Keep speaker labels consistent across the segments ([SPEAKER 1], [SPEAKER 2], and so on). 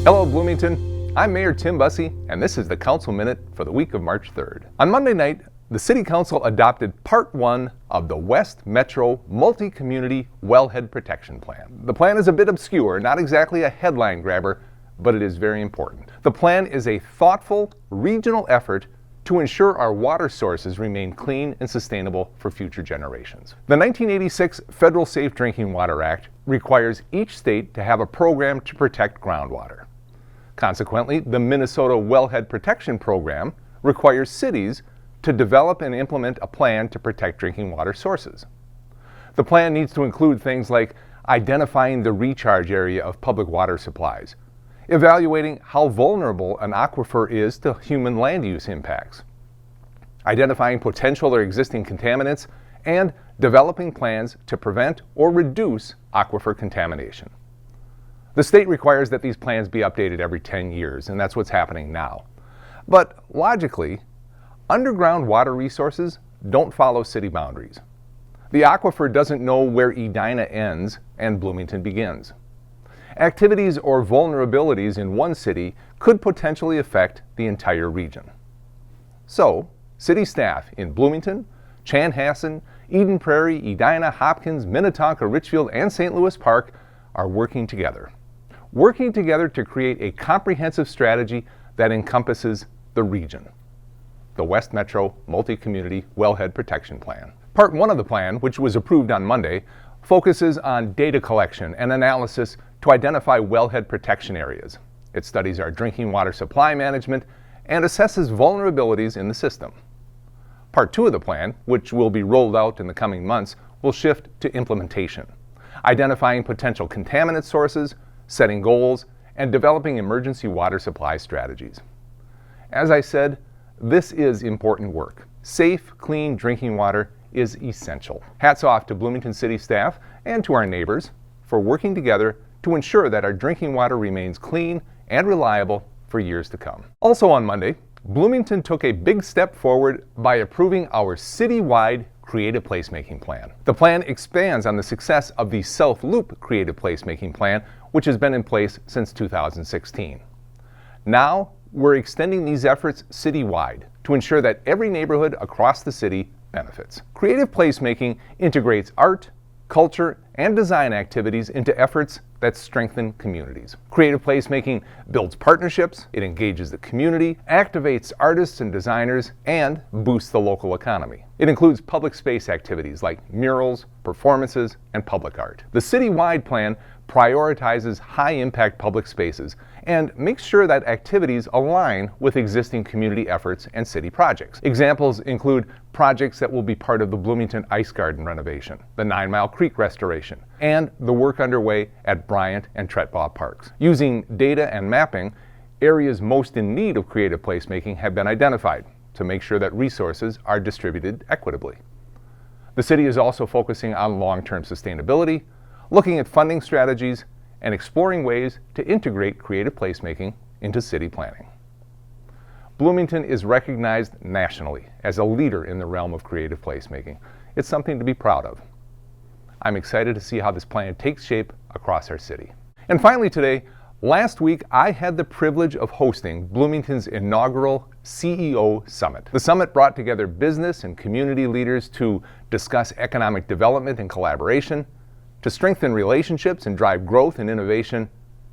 [SPEAKER 1] Hello Bloomington, I'm Mayor Tim Busse, and this is the Council Minute for the week of March 3rd. On Monday night, the City Council adopted Part 1 of the West Metro Multi-Community Wellhead Protection Plan. The plan is a bit obscure, not exactly a headline grabber, but it is very important. The plan is a thoughtful, regional effort to ensure our water sources remain clean and sustainable for future generations. The 1986 Federal Safe Drinking Water Act requires each state to have a program to protect groundwater. Consequently, the Minnesota Wellhead Protection Program requires cities to develop and implement a plan to protect drinking water sources. The plan needs to include things like identifying the recharge area of public water supplies, evaluating how vulnerable an aquifer is to human land use impacts, identifying potential or existing contaminants, and developing plans to prevent or reduce aquifer contamination. The state requires that these plans be updated every 10 years, and that's what's happening now. But logically, underground water resources don't follow city boundaries. The aquifer doesn't know where Edina ends and Bloomington begins. Activities or vulnerabilities in one city could potentially affect the entire region. So, city staff in Bloomington, Chanhassen, Eden Prairie, Edina, Hopkins, Minnetonka, Richfield, and St. Louis Park are working together to create a comprehensive strategy that encompasses the region, the West Metro Multi-Community Wellhead Protection Plan. Part 1 of the plan, which was approved on Monday, focuses on data collection and analysis to identify wellhead protection areas. It studies our drinking water supply management and assesses vulnerabilities in the system. Part 2 of the plan, which will be rolled out in the coming months, will shift to implementation, identifying potential contaminant sources, setting goals, and developing emergency water supply strategies. As I said, this is important work. Safe, clean drinking water is essential. Hats off to Bloomington City staff and to our neighbors for working together to ensure that our drinking water remains clean and reliable for years to come. Also on Monday, Bloomington took a big step forward by approving our citywide creative placemaking plan. The plan expands on the success of the South Loop creative placemaking plan, which has been in place since 2016. Now, we're extending these efforts citywide to ensure that every neighborhood across the city benefits. Creative placemaking integrates art, culture, and design activities into efforts that strengthen communities. Creative placemaking builds partnerships, it engages the community, activates artists and designers, and boosts the local economy. It includes public space activities like murals, performances, and public art. The citywide plan prioritizes high-impact public spaces and makes sure that activities align with existing community efforts and city projects. Examples include projects that will be part of the Bloomington Ice Garden renovation, the 9 Mile Creek restoration, and the work underway at Bryant and Tretbaugh Parks. Using data and mapping, areas most in need of creative placemaking have been identified to make sure that resources are distributed equitably. The city is also focusing on long-term sustainability, looking at funding strategies, and exploring ways to integrate creative placemaking into city planning. Bloomington is recognized nationally as a leader in the realm of creative placemaking. It's something to be proud of. I'm excited to see how this plan takes shape across our city. And finally today, last week I had the privilege of hosting Bloomington's inaugural CEO Summit. The summit brought together business and community leaders to discuss economic development and collaboration, to strengthen relationships and drive growth and innovation,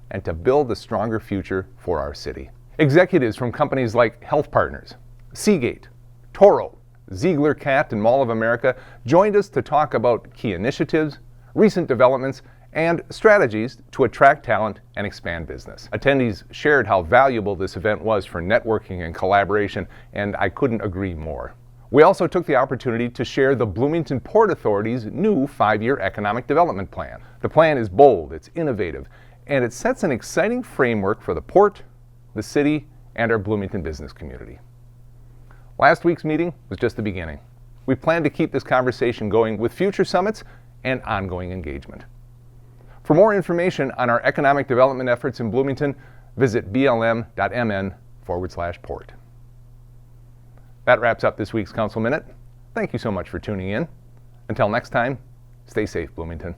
[SPEAKER 1] and to build a stronger future for our city. Executives from companies like Health Partners, Seagate, Toro, Ziegler Cat, and Mall of America joined us to talk about key initiatives, recent developments, and strategies to attract talent and expand business. Attendees shared how valuable this event was for networking and collaboration, and I couldn't agree more. We also took the opportunity to share the Bloomington Port Authority's new 5-year economic development plan. The plan is bold, it's innovative, and it sets an exciting framework for the port, the city, and our Bloomington business community. Last week's meeting was just the beginning. We plan to keep this conversation going with future summits and ongoing engagement. For more information on our economic development efforts in Bloomington, visit blm.mn/port. That wraps up this week's Council Minute. Thank you so much for tuning in. Until next time, stay safe, Bloomington.